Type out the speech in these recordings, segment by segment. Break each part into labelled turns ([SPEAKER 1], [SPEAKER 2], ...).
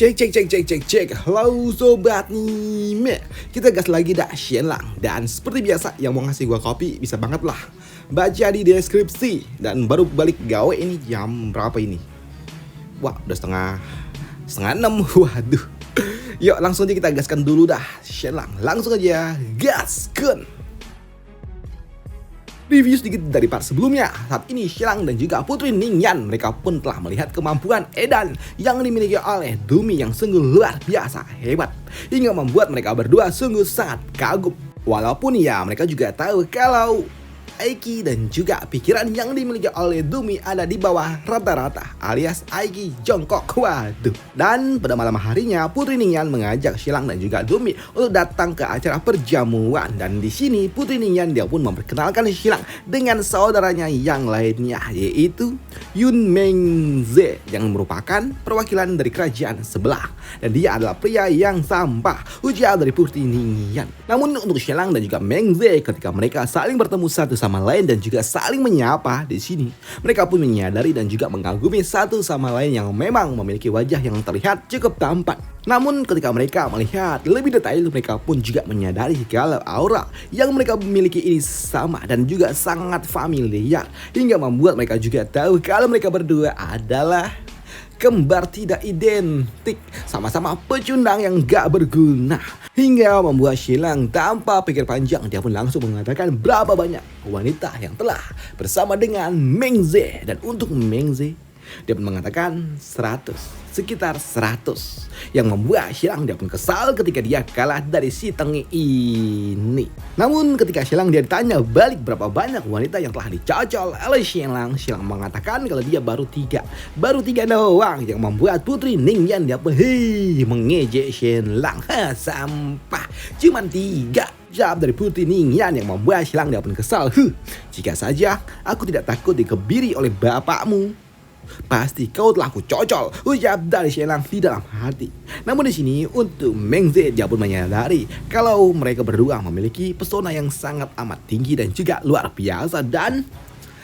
[SPEAKER 1] Cek. Halo sobat Nime. Kita gas lagi dah Shenlang. Dan seperti biasa yang mau ngasih gua kopi bisa banget lah baca di deskripsi. Dan baru balik gawe ini jam berapa ini? Wah udah setengah 6. Waduh. Yuk langsung aja kita gaskan dulu dah Shenlang. Langsung aja gaskan. Review sedikit dari part sebelumnya. Saat ini Shenlang dan juga Putri Ningyan mereka pun telah melihat kemampuan edan yang dimiliki oleh Dumi yang sungguh luar biasa hebat, hingga membuat mereka berdua sungguh sangat kagum. Walaupun ya mereka juga tahu kalau Aiki dan juga pikiran yang dimiliki oleh Dumi ada di bawah rata-rata alias Aiki jongkok. Waduh. Dan pada malam harinya Putri Ningyan mengajak Shenlang dan juga Dumi untuk datang ke acara perjamuan. Dan di sini Putri Ningyan dia pun memperkenalkan Shenlang dengan saudaranya yang lainnya, yaitu Yun Mengze yang merupakan perwakilan dari kerajaan sebelah. Dan dia adalah pria yang sampah, ujar dari Putri Ningyan. Namun untuk Shenlang dan juga Mengze ketika mereka saling bertemu satu sama lain dan juga saling menyapa di sini, mereka pun menyadari dan juga mengagumi satu sama lain yang memang memiliki wajah yang terlihat cukup tampan. Namun ketika mereka melihat lebih detail, mereka pun juga menyadari kalau aura yang mereka miliki ini sama dan juga sangat familiar, hingga membuat mereka juga tahu kalau mereka berdua adalah kembar tidak identik, sama-sama pecundang yang gak berguna. Hingga membuat Shenlang tanpa pikir panjang dia pun langsung mengatakan berapa banyak wanita yang telah bersama dengan Mengze. Dan untuk Mengze dia pun mengatakan 100, sekitar 100, yang membuat Shenlang dia pun kesal ketika dia kalah dari si Tengi ini. Namun ketika Shenlang dia ditanya balik berapa banyak wanita yang telah dicocol oleh Shenlang mengatakan kalau dia baru 3 doang, yang membuat Putri Ningyan dia pun mengejek Shenlang. Sampah, cuman 3 jawab dari Putri Ningyan, yang membuat Shenlang dia pun kesal. Jika saja aku tidak takut dikebiri oleh bapakmu, pasti kau telah ku cocol, ucap dari Shenlang di dalam hati. Namun di sini untuk Mengze dia pun menyadari kalau mereka berdua memiliki pesona yang sangat amat tinggi dan juga luar biasa, dan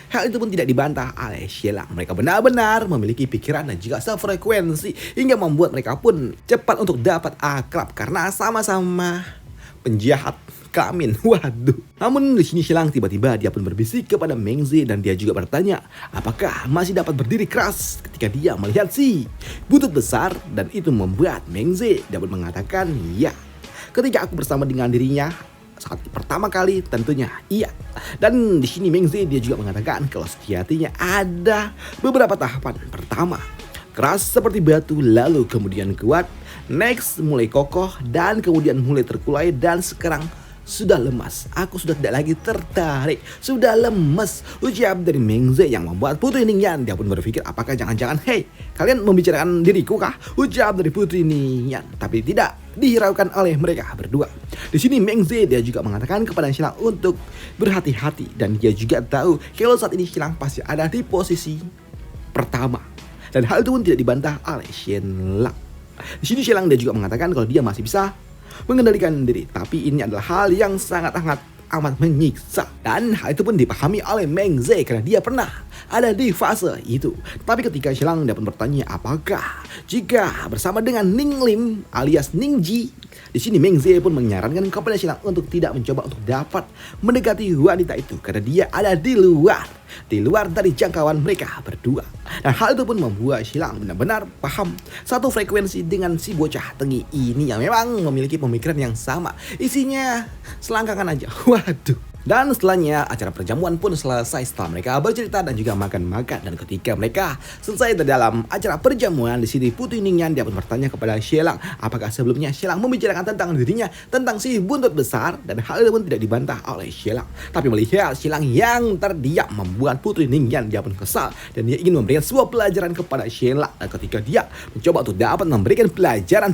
[SPEAKER 1] hal itu pun tidak dibantah oleh Shenlang. Mereka benar-benar memiliki pikiran dan juga sefrekuensi, hingga membuat mereka pun cepat untuk dapat akrab karena sama-sama penjahat kelamin. Waduh. Namun di sini Shenlang tiba-tiba dia pun berbisik kepada Mengze dan dia juga bertanya apakah masih dapat berdiri keras ketika dia melihat si buntut besar, dan itu membuat Mengze dapat mengatakan ya. Ketika aku bersama dengan dirinya saat pertama kali tentunya iya. Dan di sini Mengze dia juga mengatakan kalau sejatinya ada beberapa tahapan. Pertama, keras seperti batu, lalu kemudian kuat, next mulai kokoh, dan kemudian mulai terkulai, dan sekarang sudah lemas. Aku sudah tidak lagi tertarik, sudah lemas, ucap dari Mengze, yang membuat Putri Ningyan dia pun berpikir apakah jangan-jangan kalian membicarakan diriku kah, ucap dari Putri Ningyan. Tapi tidak dihiraukan oleh mereka berdua. Di sini Mengze dia juga mengatakan kepada Shenlang untuk berhati-hati, dan dia juga tahu kalau saat ini Shenlang pasti ada di posisi pertama, dan hal itu pun tidak dibantah oleh Shenlang. Di sini Shenlang dia juga mengatakan kalau dia masih bisa mengendalikan diri, tapi ini adalah hal yang sangat amat menyiksa, dan hal itu pun dipahami oleh Mengze karena dia pernah ada di fase itu. Tapi ketika Shenlang dia pun bertanya apakah jika bersama dengan Ning Lim alias Ningji, di sini Mengze pun menyarankan kepada Shenlang untuk tidak mencoba untuk dapat mendekati wanita itu karena dia ada di luar dari jangkauan mereka berdua. Dan hal itu pun membuat Shenlang benar-benar paham satu frekuensi dengan si bocah Tengi ini yang memang memiliki pemikiran yang sama, isinya selangkangan aja. Waduh. Dan setelahnya acara perjamuan pun selesai setelah mereka bercerita dan juga makan-makan. Dan ketika mereka selesai dalam acara perjamuan, di sini Putri Ningyan dia pun bertanya kepada Shenlang apakah sebelumnya Shenlang membicarakan tentang dirinya, tentang si buntut besar, dan hal itu pun tidak dibantah oleh Shenlang. Tapi melihat Shenlang yang terdiam membuat Putri Ningyan dia pun kesal, dan dia ingin memberikan sebuah pelajaran kepada Shenlang. Dan ketika dia mencoba untuk dapat memberikan pelajaran,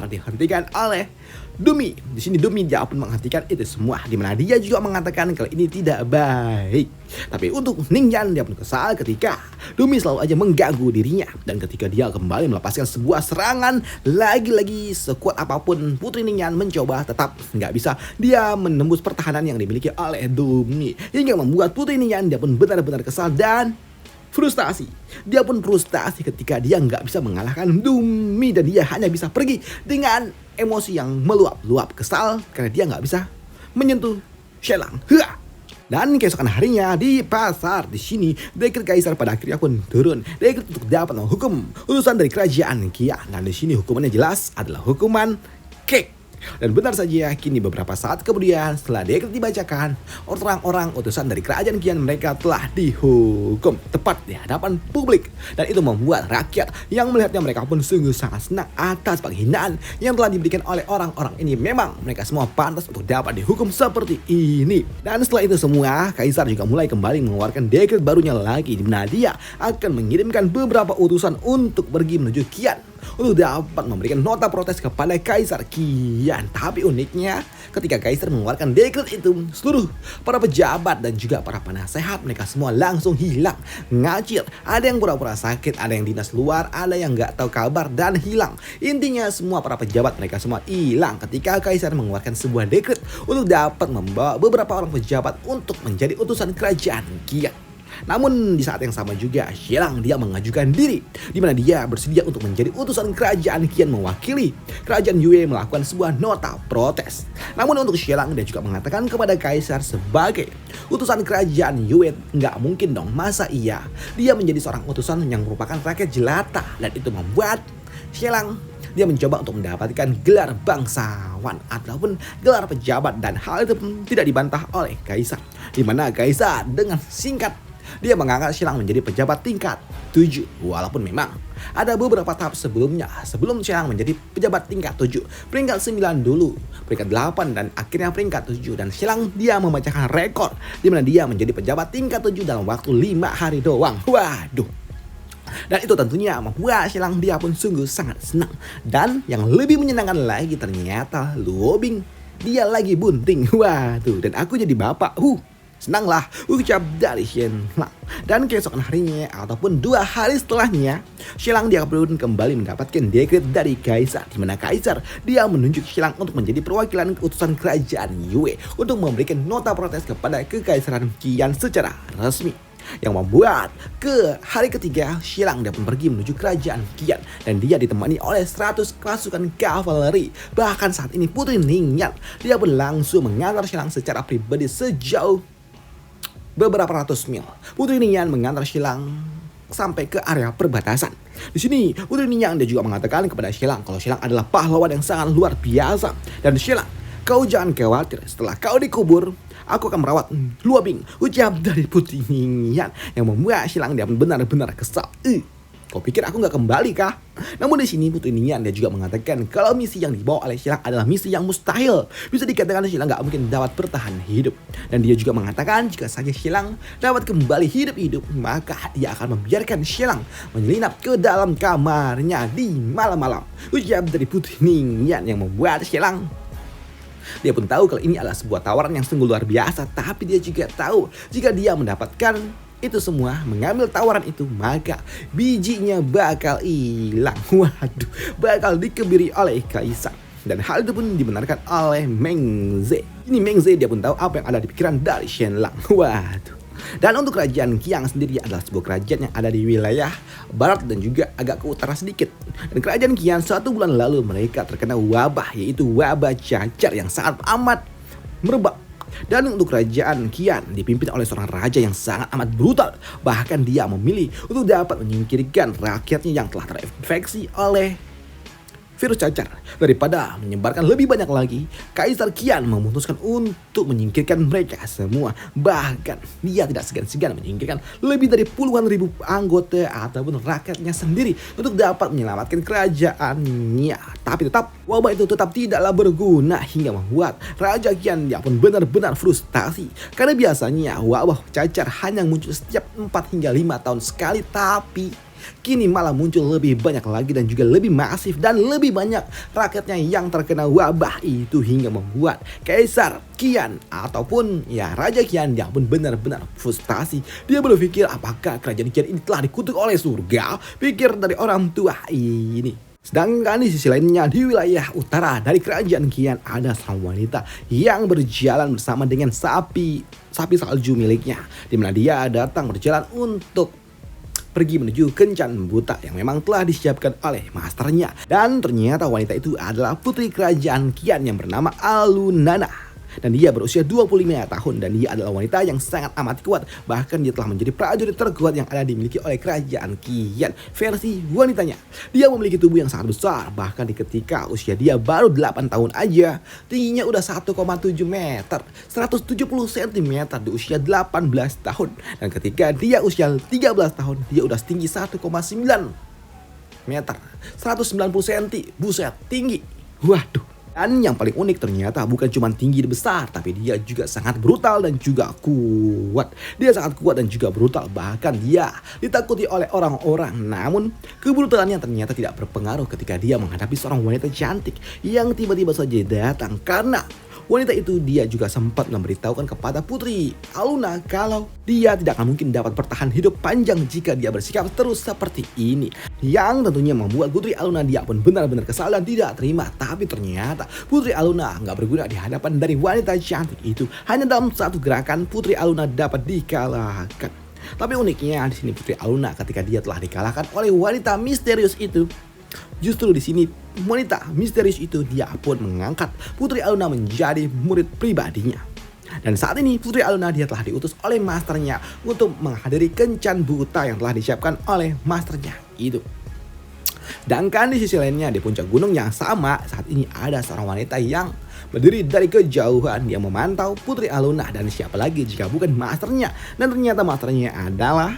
[SPEAKER 1] dihentikan oleh Dumi. Di sini Dumi dia pun menghentikan itu semua, di mana dia juga mengatakan kalau ini tidak baik. Tapi untuk Ningyan dia pun kesal ketika Dumi selalu aja mengganggu dirinya, dan ketika dia kembali melepaskan sebuah serangan lagi-lagi sekuat apapun Putri Ningyan mencoba tetap nggak bisa dia menembus pertahanan yang dimiliki oleh Dumi, hingga membuat Putri Ningyan dia pun benar-benar kesal dan frustasi. Dia pun frustasi ketika dia nggak bisa mengalahkan Dumi dan dia hanya bisa pergi dengan emosi yang meluap-luap kesal karena dia nggak bisa menyentuh Shelang. Dan keesokan harinya di pasar di sini dekret kaisar pada akhirnya pun turun dekret untuk dapat menghukum utusan dari kerajaan Qian. Dan di sini hukumannya jelas adalah hukuman cake. Dan benar saja kini beberapa saat kemudian setelah dekret dibacakan, orang-orang utusan dari kerajaan Qian mereka telah dihukum tepat di hadapan publik. Dan itu membuat rakyat yang melihatnya mereka pun sungguh sangat senang atas penghinaan yang telah diberikan oleh orang-orang ini. Memang mereka semua pantas untuk dapat dihukum seperti ini. Dan setelah itu semua, kaisar juga mulai kembali mengeluarkan dekret barunya lagi di mana dia akan mengirimkan beberapa utusan untuk pergi menuju Qian untuk dapat memberikan nota protes kepada Kaisar Qian. Tapi uniknya ketika Kaisar mengeluarkan dekret itu, seluruh para pejabat dan juga para penasehat mereka semua langsung hilang, ngacir. Ada yang pura-pura sakit, ada yang dinas luar, ada yang nggak tahu kabar dan hilang. Intinya semua para pejabat mereka semua hilang ketika Kaisar mengeluarkan sebuah dekret untuk dapat membawa beberapa orang pejabat untuk menjadi utusan kerajaan Qian. Namun di saat yang sama juga Shelang dia mengajukan diri di mana dia bersedia untuk menjadi utusan kerajaan Qian mewakili kerajaan Yue melakukan sebuah nota protes. Namun untuk Shelang dia juga mengatakan kepada kaisar sebagai utusan kerajaan Yue nggak mungkin dong masa iya dia menjadi seorang utusan yang merupakan rakyat jelata. Dan itu membuat Shelang dia mencoba untuk mendapatkan gelar bangsawan ataupun gelar pejabat dan hal itu pun tidak dibantah oleh kaisar. Di mana kaisar dengan singkat dia mengangkat Shelang menjadi pejabat tingkat 7. Walaupun memang ada beberapa tahap sebelumnya sebelum Shelang menjadi pejabat tingkat 7. Peringkat 9 dulu, peringkat 8 dan akhirnya peringkat 7. Dan Shelang dia memecahkan rekor di mana dia menjadi pejabat tingkat 7 dalam waktu 5 hari doang. Waduh. Dan itu tentunya membuat Shelang dia pun sungguh sangat senang. Dan yang lebih menyenangkan lagi ternyata Luo Bing dia lagi bunting. Waduh, dan aku jadi bapak. Senanglah ucap dari Shelang. Dan keesokan harinya ataupun 2 hari setelahnya, Shelang dia pun kembali mendapatkan dekret dari kaisar di mana kaisar dia menunjuk Shelang untuk menjadi perwakilan utusan kerajaan Yue untuk memberikan nota protes kepada kekaisaran Qian secara resmi. Yang membuat ke hari ketiga Shelang dia pun pergi menuju kerajaan Qian dan dia ditemani oleh 100 pasukan kavaleri. Bahkan saat ini Putri Ningyan dia pun langsung mengantar Shelang secara pribadi sejauh beberapa ratus mil. Putri Ningyan mengantar Shelang sampai ke area perbatasan. Di sini Putri Ningyan dia juga mengatakan kepada Shelang kalau Shelang adalah pahlawan yang sangat luar biasa. Dan Shelang, kau jangan khawatir, setelah kau dikubur aku akan merawat Luo Bing, ucap dari Putri Ningyan yang membuat Shelang dia benar-benar kesal. Kau pikir aku nggak kembali kah? Namun di sini Putri Ningyan dia juga mengatakan kalau misi yang dibawa oleh Shelang adalah misi yang mustahil. Bisa dikatakan Shelang nggak mungkin dapat bertahan hidup. Dan dia juga mengatakan jika saja Shelang dapat kembali hidup-hidup maka dia akan membiarkan Shelang menyelinap ke dalam kamarnya di malam-malam. Ucap dari Putri Ningyan yang membuat Shelang dia pun tahu kalau ini adalah sebuah tawaran yang sungguh luar biasa. Tapi dia juga tahu jika dia mendapatkan itu semua, mengambil tawaran itu, maka bijinya bakal hilang. Waduh, bakal dikebiri oleh kaisar. Dan hal itu pun dibenarkan oleh Meng Ze. Ini Meng Ze dia pun tahu apa yang ada di pikiran dari Shelang. Waduh. Dan untuk kerajaan Qian sendiri adalah sebuah kerajaan yang ada di wilayah barat dan juga agak ke utara sedikit. Dan kerajaan Qian 1 bulan lalu mereka terkena wabah, yaitu wabah cacar yang sangat amat merebak. Dan untuk kerajaan Qian dipimpin oleh seorang raja yang sangat amat brutal. Bahkan dia memilih untuk dapat menyingkirkan rakyatnya yang telah terinfeksi oleh virus cacar. Daripada menyebarkan lebih banyak lagi, Kaisar Qian memutuskan untuk menyingkirkan mereka semua. Bahkan dia tidak segan-segan menyingkirkan lebih dari puluhan ribu anggota ataupun rakyatnya sendiri untuk dapat menyelamatkan kerajaannya. Tapi tetap wabah itu tetap tidaklah berguna hingga membuat Raja Qian dia pun benar-benar frustasi. Karena biasanya wabah cacar hanya muncul setiap 4 hingga 5 tahun sekali, tapi kini malah muncul lebih banyak lagi dan juga lebih masif dan lebih banyak rakyatnya yang terkena wabah itu hingga membuat Kaisar Qian ataupun ya Raja Qian dia pun benar-benar frustasi. Dia berpikir apakah kerajaan Qian ini telah dikutuk oleh surga? Pikir dari orang tua ini. Sedangkan di sisi lainnya di wilayah utara dari kerajaan Qian ada seorang wanita yang berjalan bersama dengan sapi salju miliknya, di mana dia datang berjalan untuk pergi menuju kencan buta yang memang telah disiapkan oleh masternya. Dan ternyata wanita itu adalah putri kerajaan Qian yang bernama Alunana. Dan dia berusia 25 tahun dan dia adalah wanita yang sangat amat kuat. Bahkan dia telah menjadi prajurit terkuat yang ada dimiliki oleh kerajaan Qian versi wanitanya. Dia memiliki tubuh yang sangat besar. Bahkan di ketika usia dia baru 8 tahun aja, tingginya udah 1,7 meter, 170 cm di usia 18 tahun. Dan ketika dia usia 13 tahun, dia udah setinggi 1,9 meter, 190 cm. Buset, tinggi. Waduh. Dan yang paling unik ternyata bukan cuma tinggi dan besar, tapi dia juga sangat brutal dan juga kuat. Dia sangat kuat dan juga brutal, bahkan dia ditakuti oleh orang-orang. Namun kebrutalannya ternyata tidak berpengaruh ketika dia menghadapi seorang wanita cantik yang tiba-tiba saja datang. Karena wanita itu dia juga sempat memberitahukan kepada Putri Aluna kalau dia tidak akan mungkin dapat bertahan hidup panjang jika dia bersikap terus seperti ini. Yang tentunya membuat Putri Aluna dia pun benar-benar kesal dan tidak terima. Tapi ternyata Putri Aluna nggak berguna di hadapan dari wanita cantik itu. Hanya dalam satu gerakan Putri Aluna dapat dikalahkan. Tapi uniknya di sini Putri Aluna ketika dia telah dikalahkan oleh wanita misterius itu, justru di sini wanita misterius itu dia pun mengangkat Putri Aluna menjadi murid pribadinya. Dan saat ini Putri Aluna dia telah diutus oleh masternya untuk menghadiri kencan buta yang telah disiapkan oleh masternya itu. Sedangkan di sisi lainnya di puncak gunung yang sama saat ini ada seorang wanita yang berdiri dari kejauhan. Dia memantau Putri Aluna dan siapa lagi jika bukan masternya. Dan ternyata masternya adalah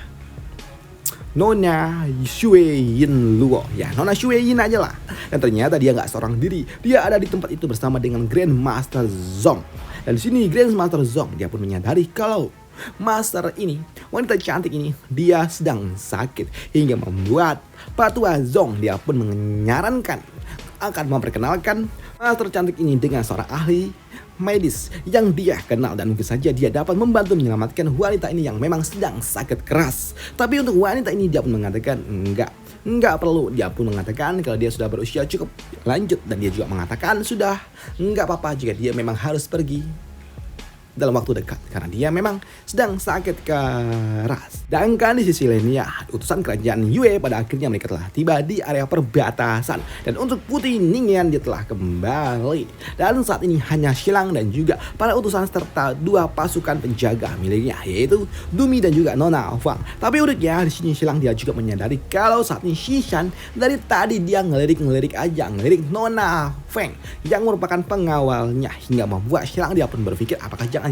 [SPEAKER 1] Nona Xueyin Luo. Ya, Nona Xueyin aja lah. Dan ternyata dia nggak seorang diri. Dia ada di tempat itu bersama dengan Grandmaster Zong. Dan di sini Grandmaster Zong dia pun menyadari kalau master ini, wanita cantik ini, dia sedang sakit. Hingga membuat Patua Zong dia pun menyarankan akan memperkenalkan master cantik ini dengan seorang ahli medis yang dia kenal, dan mungkin saja dia dapat membantu menyelamatkan wanita ini yang memang sedang sakit keras. Tapi untuk wanita ini dia pun mengatakan enggak perlu. Dia pun mengatakan kalau dia sudah berusia cukup lanjut, dan dia juga mengatakan sudah enggak apa-apa jika dia memang harus pergi dalam waktu dekat karena dia memang sedang sakit keras. Dan kan di sisi lainnya utusan kerajaan Yue pada akhirnya mereka telah tiba di area perbatasan, dan untuk Putri Ningyan dia telah kembali. Dan saat ini hanya Xilang dan juga para utusan serta dua pasukan penjaga miliknya, yaitu Dumi dan juga Nona Fang. Tapi uniknya di sini Xilang dia juga menyadari kalau saat ini Xishan dari tadi dia ngelirik Nona Feng yang merupakan pengawalnya, hingga membuat Xilang dia pun berpikir apakah jangan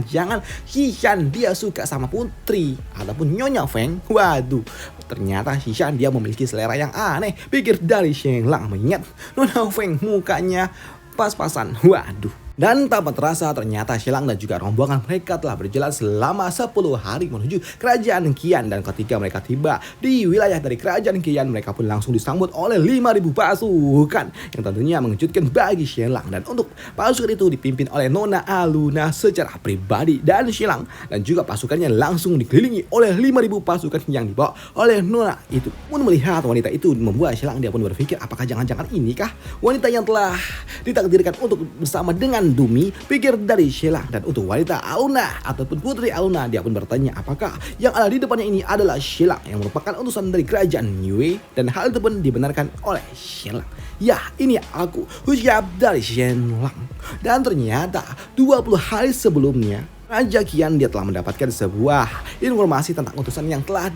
[SPEAKER 1] Xishan dia suka sama Putri ataupun Nyonya Feng. Waduh, ternyata Xishan dia memiliki selera yang aneh. Pikir dari Xilang, mengingat Nona Feng mukanya pas-pasan. Waduh. Dan tanpa terasa ternyata Xilang dan juga rombongan mereka telah berjalan selama 10 hari menuju kerajaan Qian. Dan ketika mereka tiba di wilayah dari kerajaan Qian, mereka pun langsung disambut oleh 5.000 pasukan yang tentunya mengejutkan bagi Xilang. Dan untuk pasukan itu dipimpin oleh Nona Aluna secara pribadi, dan Xilang dan juga pasukannya langsung dikelilingi oleh 5.000 pasukan yang dibawa oleh Nona itu. Pun melihat wanita itu membuat Xilang dia pun berpikir apakah jangan-jangan inikah wanita yang telah ditakdirkan untuk bersama dengan Dumi. Pikir dari Xilang. Dan untuk wanita Aluna ataupun Putri Aluna dia pun bertanya apakah yang ada di depannya ini adalah Xilang yang merupakan utusan dari kerajaan Yue, dan hal itu pun dibenarkan oleh Xilang. Ya, ini aku, ucap dari Xilang. Dan ternyata 20 hari sebelumnya Raja Qian dia telah mendapatkan sebuah informasi tentang utusan yang telah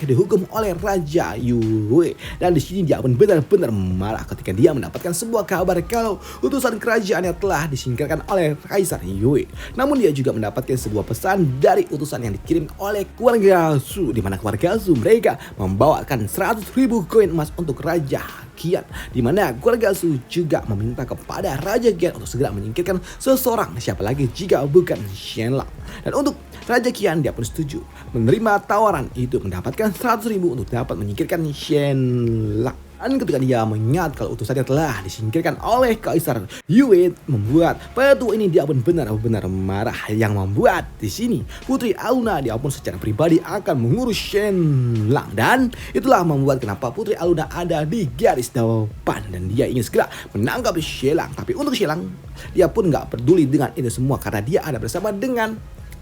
[SPEAKER 1] dihukum oleh Raja Yue. Dan di sini dia pun benar-benar marah ketika dia mendapatkan sebuah kabar kalau utusan kerajaannya telah disingkirkan oleh Kaisar Yue. Namun dia juga mendapatkan sebuah pesan dari utusan yang dikirim oleh keluarga Su, di mana keluarga Su mereka membawakan 100.000 koin emas untuk Raja Qian, di mana keluarga Su juga meminta kepada Raja Qian untuk segera menyingkirkan seseorang, siapa lagi jika bukan Xianlang. Dan untuk Raja Qian dia pun setuju menerima tawaran itu, mendapatkan 100.000 untuk dapat menyingkirkan Xianlang. Dan ketika dia mengingat kalau utusannya telah disingkirkan oleh Kaisar Yue, membuat petua ini dia pun benar-benar marah, yang membuat di sini Putri Aluna dia pun secara pribadi akan mengurus Xianlang. Dan itulah membuat kenapa Putri Aluna ada di garis depan dan dia ingin segera menangkap Xianlang. Tapi untuk Xianlang dia pun nggak peduli dengan itu semua karena dia ada bersama dengan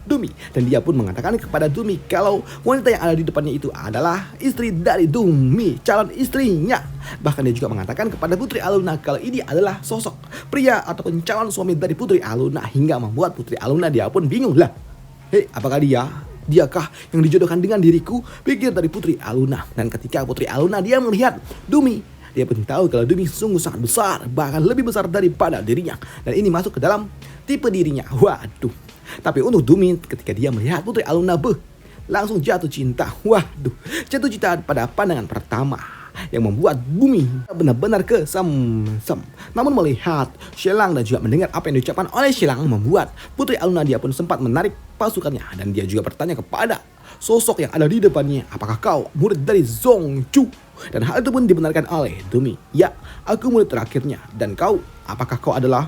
[SPEAKER 1] Dumi. Dan dia pun mengatakan kepada Dumi kalau wanita yang ada di depannya itu adalah istri dari Dumi, calon istrinya. Bahkan dia juga mengatakan kepada Putri Aluna kalau ini adalah sosok pria ataupun calon suami dari Putri Aluna, hingga membuat Putri Aluna dia pun bingung lah. Hei, apakah diakah yang dijodohkan dengan diriku? Pikir dari Putri Aluna. Dan ketika Putri Aluna dia melihat Dumi, dia pun tahu kalau Dumi sungguh sangat besar, bahkan lebih besar daripada dirinya. Dan ini masuk ke dalam tipe dirinya. Waduh. Tapi untuk Dumi ketika dia melihat Putri Aluna langsung jatuh cinta. Waduh, jatuh cinta pada pandangan pertama, yang membuat Bumi benar-benar kesem-sem. Namun melihat Shelang dan juga mendengar apa yang diucapkan oleh Shelang, membuat Putri Aluna dia pun sempat menarik pasukannya. Dan dia juga bertanya kepada sosok yang ada di depannya, apakah kau murid dari Zhongchu? Dan hal itu pun dibenarkan oleh Dumi. Ya, aku murid terakhirnya. Dan kau, apakah kau adalah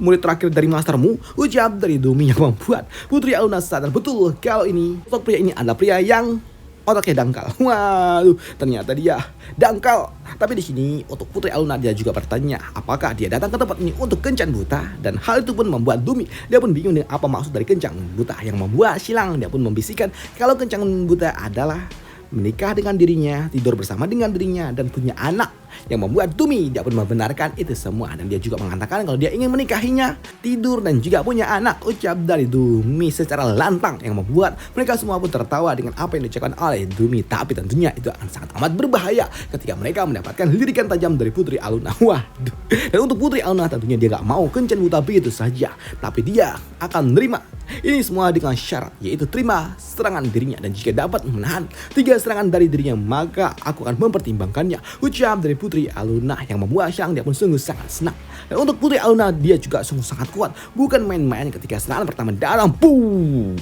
[SPEAKER 1] murid terakhir dari mastermu? Ucap dari Dumi yang membuat Putri Aluna sadar betul kalau ini sosok pria ini adalah pria yang otaknya dangkal. Waduh, ternyata dia dangkal. Tapi di sini untuk Putri Aluna dia juga bertanya apakah dia datang ke tempat ini untuk kencan buta. Dan hal itu pun membuat Dumi dia pun bingung dengan apa maksud dari kencan buta, yang membuat Shelang dia pun membisikkan kalau kencan buta adalah menikah dengan dirinya, tidur bersama dengan dirinya, dan punya anak. Yang membuat Dumi dia pun membenarkan itu semua. Dan dia juga mengatakan kalau dia ingin menikahinya, tidur, dan juga punya anak. Ucap dari Dumi secara lantang, yang membuat mereka semua pun tertawa dengan apa yang diucapkan oleh Dumi. Tapi tentunya itu akan sangat amat berbahaya ketika mereka mendapatkan lirikan tajam dari Putri Aluna. Waduh. Dan untuk Putri Aluna tentunya dia gak mau kencan buta begitu saja, tapi dia akan menerima ini semua dengan syarat, yaitu terima serangan dirinya. Dan jika dapat menahan 3 serangan dari dirinya, maka aku akan mempertimbangkannya. Ucap dari Putri Aluna, yang membuat Shelang dia pun sungguh sangat senang. Dan untuk Putri Aluna dia juga sungguh sangat kuat, bukan main-main ketika serangan pertama datang. Boom!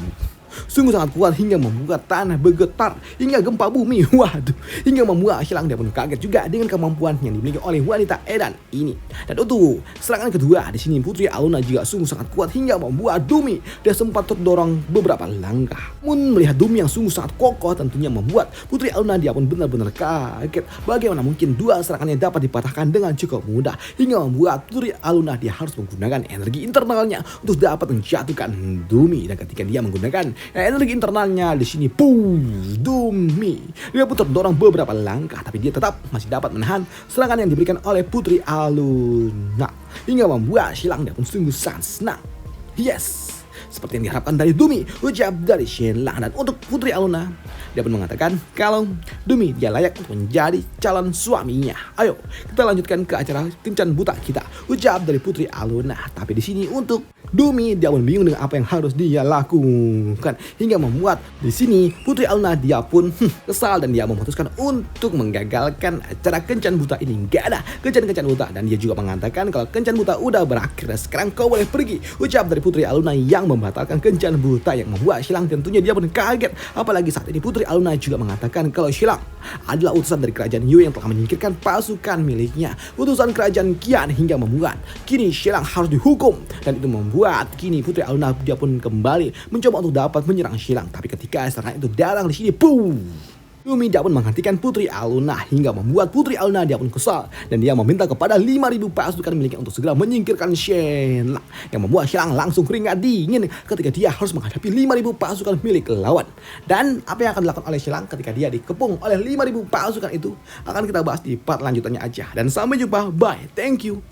[SPEAKER 1] Sungguh sangat kuat hingga membuat tanah bergetar hingga gempa bumi. Waduh, hingga membuat Shelang dia pun kaget juga dengan kemampuan yang dimiliki oleh wanita edan ini. Dan untuk serangan kedua di sini Putri Aluna juga sungguh sangat kuat hingga membuat Dumi dia sempat terdorong beberapa langkah. Namun melihat Dumi yang sungguh sangat kokoh tentunya membuat Putri Aluna dia pun benar-benar kaget. Bagaimana mungkin 2 serangannya dapat dipatahkan dengan cukup mudah, hingga membuat Putri Aluna dia harus menggunakan energi internalnya untuk dapat menjatuhkan Dumi. Dan ketika dia menggunakan energi internalnya di sini, Dumi dia pun terdorong beberapa langkah, tapi dia tetap masih dapat menahan serangan yang diberikan oleh Putri Aluna, hingga membuat Shelang dia pun sungguh sangat senang. Yes, seperti yang diharapkan dari Dumi, ucap dari Shelang. Dan untuk Putri Aluna dia pun mengatakan kalau Dumi dia layak untuk menjadi calon suaminya. Ayo kita lanjutkan ke acara kencan buta kita, ucap dari Putri Aluna. Tapi di sini untuk Dumi dia pun bingung dengan apa yang harus dia lakukan, hingga membuat di sini Putri Aluna dia pun kesal dan dia memutuskan untuk menggagalkan acara kencan buta ini. Gak ada kencan buta. Dan dia juga mengatakan kalau kencan buta udah berakhir dan sekarang kau boleh pergi, ucap dari Putri Aluna yang membatalkan kencan buta, yang membuat Shelang tentunya dia pun kaget. Apalagi saat ini Putri Aluna juga mengatakan kalau Shelang adalah utusan dari kerajaan Yu yang telah menyingkirkan pasukan miliknya, utusan kerajaan Qian, hingga membuat kini Shelang harus dihukum. Dan itu membuat kini Putri Aluna dia pun kembali mencoba untuk dapat menyerang Shelang. Tapi ketika serangan itu datang di sini, Dumi dia pun menghentikan Putri Aluna, hingga membuat Putri Aluna dia pun kesal. Dan dia meminta kepada 5.000 pasukan miliknya untuk segera menyingkirkan Shelang, yang membuat Shelang langsung keringat dingin ketika dia harus menghadapi 5.000 pasukan milik lawan. Dan apa yang akan dilakukan oleh Shelang ketika dia dikepung oleh 5.000 pasukan itu akan kita bahas di part lanjutannya aja. Dan sampai jumpa, bye, thank you.